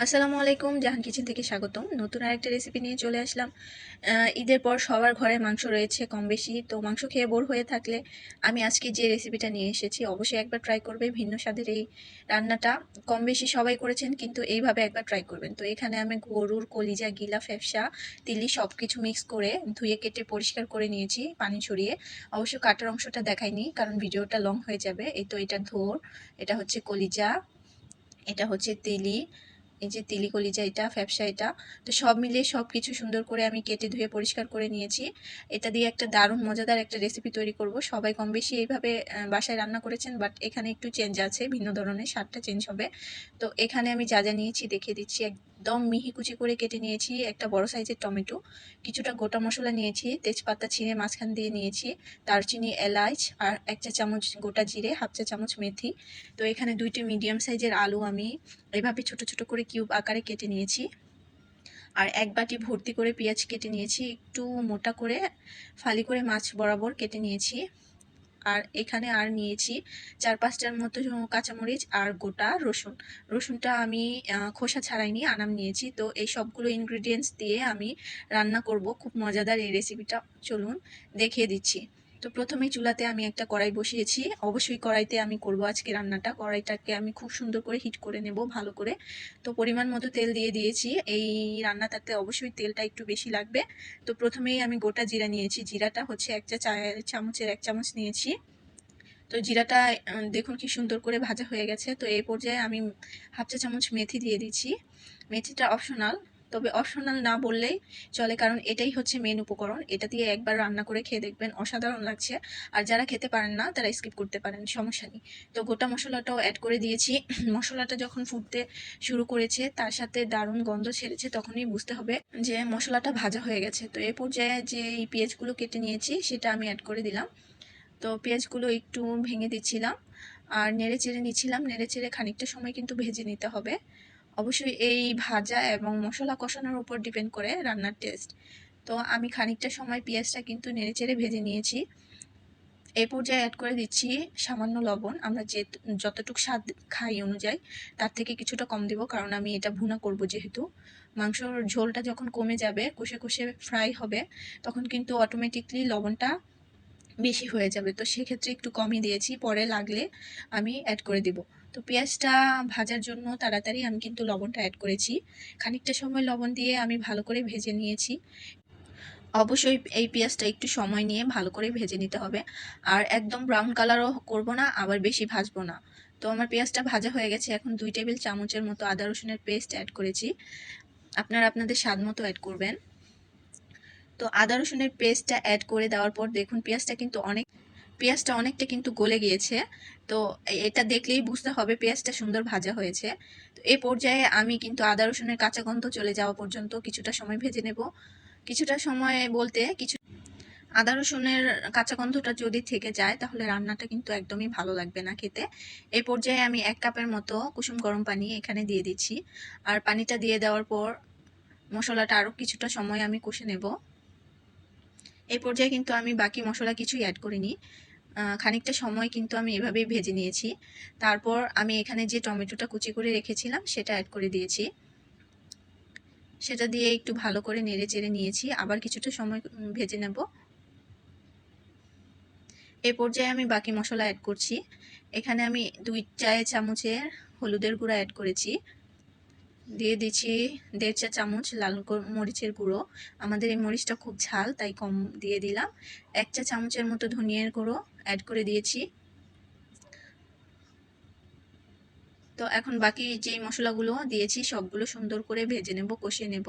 আসসালামু আলাইকুম, জাহান কিচেন থেকে স্বাগতম। নতুন আরেকটা রেসিপি নিয়ে চলে আসলাম। ঈদের পর সবার ঘরে মাংস রয়েছে কম বেশি, তো মাংস খেয়ে বোর হয়ে থাকলে আমি আজকে যে রেসিপিটা নিয়ে এসেছি অবশ্যই একবার ট্রাই করবে। ভিন্ন স্বাদের এই রান্নাটা কম বেশি সবাই করেছেন, কিন্তু এইভাবে একবার ট্রাই করবেন। তো এখানে আমি গরুর কলিজা, গিলা, ফ্যাপসা, তিলি সব কিছু মিক্স করে ধুয়ে কেটে পরিষ্কার করে নিয়েছি পানি ছড়িয়ে। অবশ্য কাটার অংশটা দেখাইনি কারণ ভিডিওটা লং হয়ে যাবে। এই তো এটা ধোর, এটা হচ্ছে কলিজা, এটা হচ্ছে তিলি, এই যে তিলি কলিজা, এটা ফ্যাপসা, এটা তো সব মিলিয়ে সব কিছু সুন্দর করে আমি কেটে ধুয়ে পরিষ্কার করে নিয়েছি। এটা দিয়ে একটা দারুণ মজাদার একটা রেসিপি তৈরি করব। সবাই কম বেশি এইভাবে বাসায় রান্না করেছেন, বাট এখানে একটু চেঞ্জ আছে, ভিন্ন ধরনের স্বাদটা চেঞ্জ হবে। তো এখানে আমি যা যা নিয়েছি দেখিয়ে দিচ্ছি। একদম মিহি কুচি করে কেটে নিয়েছি একটা বড় সাইজের টমেটো, কিছুটা গোটা মশলা নিয়েছি, তেজপাতা ছিঁড়ে মাঝখান দিয়ে নিয়েছি, দারচিনি, এলাচ আর 1 চা চামচ গোটা জিরে, 1/2 চা চামচ মেথি। তো এখানে 2টি মিডিয়াম সাইজের আলু আমি এভাবে ছোট ছোট করে কিউব আকারে কেটে নিয়েছি। আর 1 বাটি ভর্তি করে পেঁয়াজ কেটে নিয়েছি, একটু মোটা করে ফালি করে মাছ বরাবর কেটে নিয়েছি। আর এখানে আর নিয়েছি 4-5টার মতো কাঁচামরিচ আর গোটা রসুন। রসুনটা আমি খোসা ছাড়াইনি, আনাম নিয়েছি। তো এই সবগুলো ইনগ্রিডিয়েন্টস দিয়ে আমি রান্না করব খুব মজাদার এই রেসিপিটা। চলুন দেখিয়ে দিচ্ছি। তো প্রথমেই চুলাতে আমি একটা কড়াই বসিয়েছি। অবশ্যই কড়াইতে আমি করব আজকে রান্নাটা। কড়াইটাকে আমি খুব সুন্দর করে হিট করে নেব ভালো করে। তো পরিমাণ মতো তেল দিয়ে দিয়েছি। এই রান্নাটাতে অবশ্যই তেলটা একটু বেশি লাগবে। তো প্রথমেই আমি গোটা জিরা নিয়েছি। জিরাটা হচ্ছে 1 চা চামচের 1 চামচ নিয়েছি। তো জিরাটা দেখুন কি সুন্দর করে ভাজা হয়ে গেছে। তো এই পর্যায়ে আমি 1/2 চা চামচ মেথি দিয়ে দিচ্ছি। মেথিটা অপশনাল, তবে অপশনাল না বললেই চলে কারণ এটাই হচ্ছে মেন উপকরণ। এটা দিয়ে একবার রান্না করে খেয়ে দেখবেন, অসাধারণ লাগছে। আর যারা খেতে পারেন না তারা স্কিপ করতে পারেন, সমস্যা নেই। তো গোটা মশলাটাও অ্যাড করে দিয়েছি। মশলাটা যখন ফুটতে শুরু করেছে, তার সাথে দারুণ গন্ধ ছেড়েছে, তখনই বুঝতে হবে যে মশলাটা ভাজা হয়ে গেছে। তো এই পর্যায়ে যে এই পেঁয়াজগুলো কেটে নিয়েছি সেটা আমি অ্যাড করে দিলাম। তো পেঁয়াজগুলো একটু ভেঙে দিচ্ছিলাম আর নেড়ে চেড়ে নিচ্ছিলাম। নেড়ে চেড়ে খানিকটা সময় কিন্তু ভেজে নিতে হবে। অবশ্যই এই ভাজা এবং মশলা কষানোর উপর ডিপেন্ড করে রান্নার টেস্ট। তো আমি খানিকটা সময় পেঁয়াজটা কিন্তু নেড়ে চেড়ে ভেজে নিয়েছি। এই পর্যায়ে অ্যাড করে দিচ্ছি সামান্য লবণ। আমরা যতটুকু স্বাদ খাই অনুযায়ী তার থেকে কিছুটা কম দিব, কারণ আমি এটা ভুনা করব যেহেতু। মাংসর ঝোলটা যখন কমে যাবে, কষে কষে ফ্রাই হবে, তখন কিন্তু অটোমেটিকলি লবণটা বেশি হয়ে যাবে। তো সেক্ষেত্রে একটু কমই দিয়েছি, পরে লাগলে আমি অ্যাড করে দিব। তো পেঁয়াজটা ভাজার জন্য তাড়াতাড়ি আমি কিন্তু লবণটা অ্যাড করেছি। খানিকটা সময় লবণ দিয়ে আমি ভালো করে ভেজে নিয়েছি। অবশ্যই এই পেঁয়াজটা একটু সময় নিয়ে ভালো করে ভেজে নিতে হবে। আর একদম ব্রাউন কালারও করব না, আবার বেশি ভাজবো না। তো আমার পেঁয়াজটা ভাজা হয়ে গেছে। এখন 2 টেবিল চামচের মতো আদা রসুনের পেস্ট অ্যাড করেছি। আপনারা আপনাদের স্বাদ মতো অ্যাড করবেন। তো আদা রসুনের পেস্টটা অ্যাড করে দেওয়ার পর দেখুন পেঁয়াজটা অনেকটা কিন্তু গলে গিয়েছে। তো এটা দেখলেই বুঝতে হবে পেঁয়াজটা সুন্দর ভাজা হয়েছে। তো এই পর্যায়ে আমি কিন্তু আদা রসুনের কাঁচা গন্ধ চলে যাওয়া পর্যন্ত কিছুটা সময় ভেজে নেব। কিছুটা সময় বলতে আদা রসুনের কাঁচা গন্ধটা যদি থেকে যায় তাহলে রান্নাটা কিন্তু একদমই ভালো লাগবে না খেতে। এই পর্যায়ে আমি 1 কাপের মতো কুসুম গরম পানি এখানে দিয়ে দিচ্ছি। আর পানিটা দিয়ে দেওয়ার পর মশলাটা আরও কিছুটা সময় আমি কষে নেব। এই পর্যায়ে কিন্তু আমি বাকি মশলা কিছুই অ্যাড করিনি। খানিকটা সময় কিন্তু আমি এভাবেই ভেজে নিয়েছি। তারপর আমি এখানে যে টমেটোটা কুচি করে রেখেছিলাম সেটা অ্যাড করে দিয়েছি। সেটা দিয়ে একটু ভালো করে নেড়ে চেড়ে নিয়েছি, আবার কিছুটা সময় ভেজে নেব। এই পর্যায়ে আমি বাকি মশলা অ্যাড করছি। এখানে আমি 2 চামচের হলুদের গুঁড়া অ্যাড করেছি। দিয়ে দিচ্ছি 1.5 চা চামচ লাল মরিচের গুঁড়ো। আমাদের এই মরিচটা খুব ঝাল, তাই কম দিয়ে দিলাম। 1 চা চামচের মতো ধনিয়ার গুঁড়ো অ্যাড করে দিয়েছি। তো এখন বাকি যেই মশলাগুলো দিয়েছি সবগুলো সুন্দর করে ভেজে নেব, কষিয়ে নেব।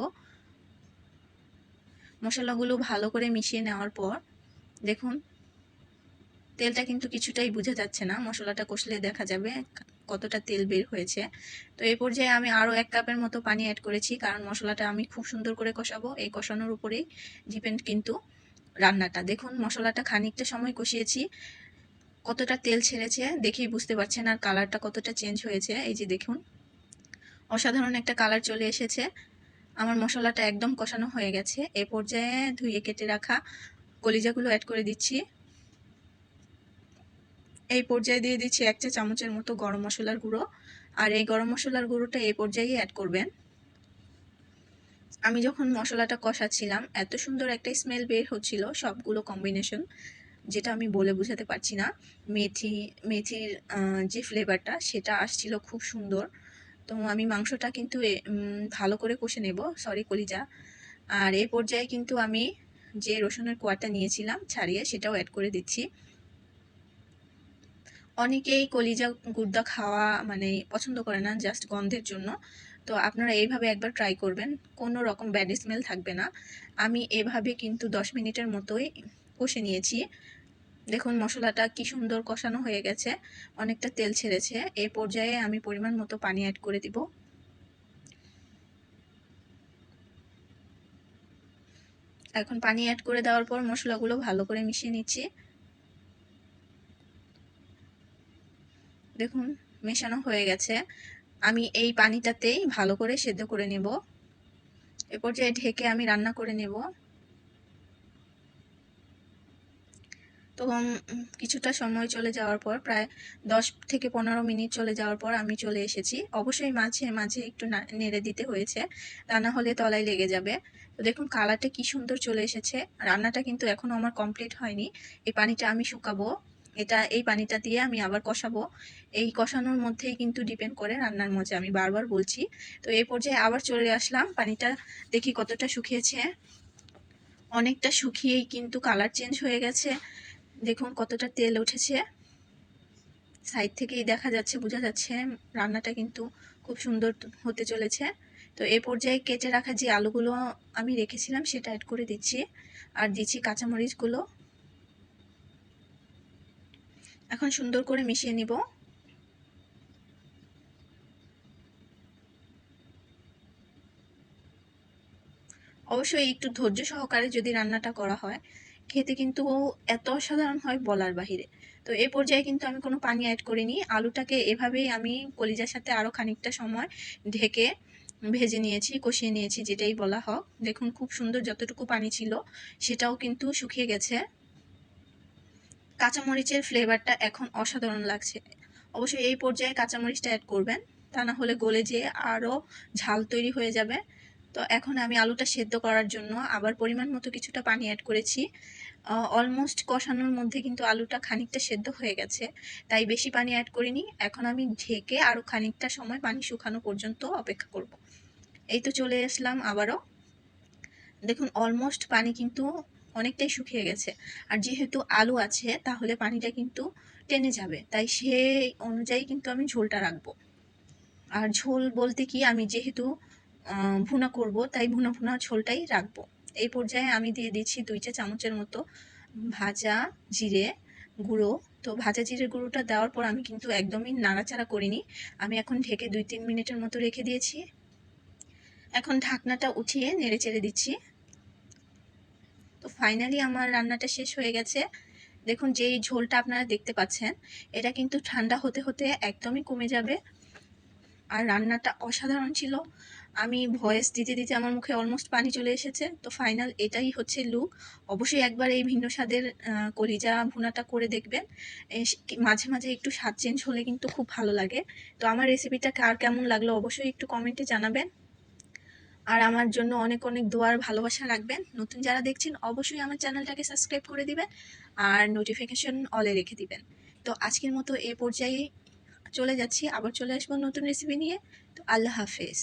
মশলাগুলো ভালো করে মিশিয়ে নেওয়ার পর দেখুন তেলটা কিন্তু কিছুটাই বোঝা যাচ্ছে না, মশলাটা কষলে দেখা যাবে কতটা তেল বের হয়েছে। তো এই পর্যায়ে আমি আরও 1 কাপের মতো পানি অ্যাড করেছি, কারণ মশলাটা আমি খুব সুন্দর করে কষাবো। এই কষানোর উপরেই ডিপেন্ড কিন্তু রান্নাটা। দেখুন মশলাটা খানিকটা সময় কষিয়েছি, কতটা তেল ছেড়েছে দেখেই বুঝতে পারছেন, আর কালারটা কতটা চেঞ্জ হয়েছে। এই যে দেখুন অসাধারণ একটা কালার চলে এসেছে। আমার মশলাটা একদম কষানো হয়ে গেছে। এই পর্যায়ে ধুয়ে কেটে রাখা কলিজাগুলো অ্যাড করে দিচ্ছি। এই পর্যায়ে দিয়ে দিচ্ছি 1 চা চামচের মতো গরম মশলার গুঁড়ো। আর এই গরম মশলার গুঁড়োটা এই পর্যায়ে অ্যাড করবেন। আমি যখন মশলাটা কষাচ্ছিলাম এত সুন্দর একটা স্মেল বের হচ্ছিল, সবগুলো কম্বিনেশন, যেটা আমি বলে বোঝাতে পারছি না। মেথির যে ফ্লেভারটা সেটা আসছিল খুব সুন্দর। তো আমি মাংসটা কিন্তু ভালো করে কষে নেব, সরি কলিজা। আর এই পর্যায়ে কিন্তু আমি যে রসুনের কোয়াটা নিয়েছিলাম ছাড়িয়ে সেটাও অ্যাড করে দিচ্ছি। অনেকেই কলিজা গুর্দা খাওয়া মানে পছন্দ করে না, জাস্ট গন্ধের জন্য। তো আপনারা এইভাবে একবার ট্রাই করবেন, কোনো রকম ব্যাড স্মেল থাকবে না। আমি এভাবে কিন্তু 10 মিনিটের মতোই কষে নিয়েছি। দেখুন মশলাটা কি সুন্দর কষানো হয়ে গেছে, অনেকটা তেল ছেড়েছে। এই পর্যায়ে আমি পরিমাণ মতো পানি অ্যাড করে দিব। এখন পানি অ্যাড করে দেওয়ার পর মশলাগুলো ভালো করে মিশিয়ে নিচ্ছি। দেখুন মেশানো হয়ে গেছে। আমি এই পানিটাতেই ভালো করে সেদ্ধ করে নেব। এ পর্যায়ে ঢেকে আমি রান্না করে নেব। তো কিছুটা সময় চলে যাওয়ার পর, প্রায় 10 থেকে 15 মিনিট চলে যাওয়ার পর আমি চলে এসেছি। অবশ্যই মাঝে মাঝে একটু নেড়ে দিতে হয়েছে, তা না হলে তলায় লেগে যাবে। তো দেখুন কালারটা কি সুন্দর চলে এসেছে। রান্নাটা কিন্তু এখনো আমার কমপ্লিট হয়নি, এই পানিটা আমি শুকাবো। এই পানিটা দিয়ে আমি আবার কষাবো। এই কষানোর মধ্যেই কিন্তু ডিপেন্ড করে রান্নার মজা, আমি বারবার বলছি। তো এই পর্যায়ে আবার চলে আসলাম, পানিটা দেখি কতটা শুকিয়েছে। অনেকটা শুকিয়েই কিন্তু কালার চেঞ্জ হয়ে গেছে। দেখুন কতটা তেল উঠেছে, সাইড থেকেই দেখা যাচ্ছে, বোঝা যাচ্ছে রান্নাটা কিন্তু খুব সুন্দর হতে চলেছে। তো এই পর্যায়ে কেটে রাখা যে আলুগুলো আমি রেখেছিলাম সেটা অ্যাড করে দিচ্ছি, আর দিচ্ছি কাঁচামরিচগুলো। এখন সুন্দর করে মিশিয়ে নিব। অবশ্যই একটু ধৈর্য সহকারে যদি রান্নাটা করা হয়, খেতে কিন্তু এত অসাধারণ হয় বলার বাহিরে। তো এই পর্যায়ে কিন্তু আমি কোনো পানি অ্যাড করিনি, আলুটাকে এভাবেই আমি কলিজার সাথে আরও খানিকটা সময় ঢেকে ভেজে নিয়েছি, কষিয়ে নিয়েছি, যেটাই বলা হোক। দেখুন খুব সুন্দর, যতটুকু পানি ছিল সেটাও কিন্তু শুকিয়ে গেছে। কাঁচামরিচের ফ্লেভারটা এখন অসাধারণ লাগছে। অবশ্যই এই পর্যায়ে কাঁচামরিচটা অ্যাড করবেন, তা না হলে গলে যেয়ে আরও ঝাল তৈরি হয়ে যাবে। তো এখন আমি আলুটা সেদ্ধ করার জন্য আবার পরিমাণ মতো কিছুটা পানি অ্যাড করেছি। অলমোস্ট কষানোর মধ্যে কিন্তু আলুটা খানিকটা সেদ্ধ হয়ে গেছে, তাই বেশি পানি অ্যাড করিনি। এখন আমি ঢেকে আরও খানিকটা সময় পানি শুকানো পর্যন্ত অপেক্ষা করব। এই তো চলে আসলাম আবারও। দেখুন অলমোস্ট পানি কিন্তু অনেকটাই শুকিয়ে গেছে, আর যেহেতু আলু আছে তাহলে পানিটা কিন্তু টেনে যাবে, তাই সেই অনুযায়ী কিন্তু আমি ঝোলটা রাখবো। আর ঝোল বলতে কি, আমি যেহেতু ভুনা করব তাই ভুনা ভুনা ঝোলটাই রাখবো। এই পর্যায়ে আমি দিয়ে দিচ্ছি 2 চা চামচের মতো ভাজা জিরে গুঁড়ো। তো ভাজা জিরে গুঁড়োটা দেওয়ার পর আমি কিন্তু একদমই নাড়াচাড়া করিনি, আমি এখন ঢেকে 2-3 মিনিটের মতো রেখে দিয়েছি। এখন ঢাকনাটা উঠিয়ে নেড়ে চেড়ে দিচ্ছি। তো ফাইনালি আমার রান্নাটা শেষ হয়ে গেছে। দেখুন যেই ঝোলটা আপনারা দেখতে পাচ্ছেন, এটা কিন্তু ঠান্ডা হতে হতে একদমই কমে যাবে। আর রান্নাটা অসাধারণ ছিল। আমি ভয়েস দিতে দিতে আমার মুখে অলমোস্ট পানি চলে এসেছে। তো ফাইনাল এটাই হচ্ছে লুক। অবশ্যই একবার এই ভিন্ন স্বাদের কলিজা ভুনাটা করে দেখবেন। মাঝে মাঝে একটু স্বাদ চেঞ্জ হলে কিন্তু খুব ভালো লাগে। তো আমার রেসিপিটা কার কেমন লাগলো অবশ্যই একটু কমেন্টে জানাবেন। আর আমার জন্য অনেক অনেক দোয়ার ভালোবাসা রাখবেন। নতুন যারা দেখছেন অবশ্যই আমার চ্যানেলটাকে সাবস্ক্রাইব করে দিবেন আর নোটিফিকেশন অলে রেখে দিবেন। তো আজকের মতো এ পর্যায়ে চলে যাচ্ছি, আবার চলে আসবো নতুন রেসিপি নিয়ে। তো আল্লাহ হাফেজ।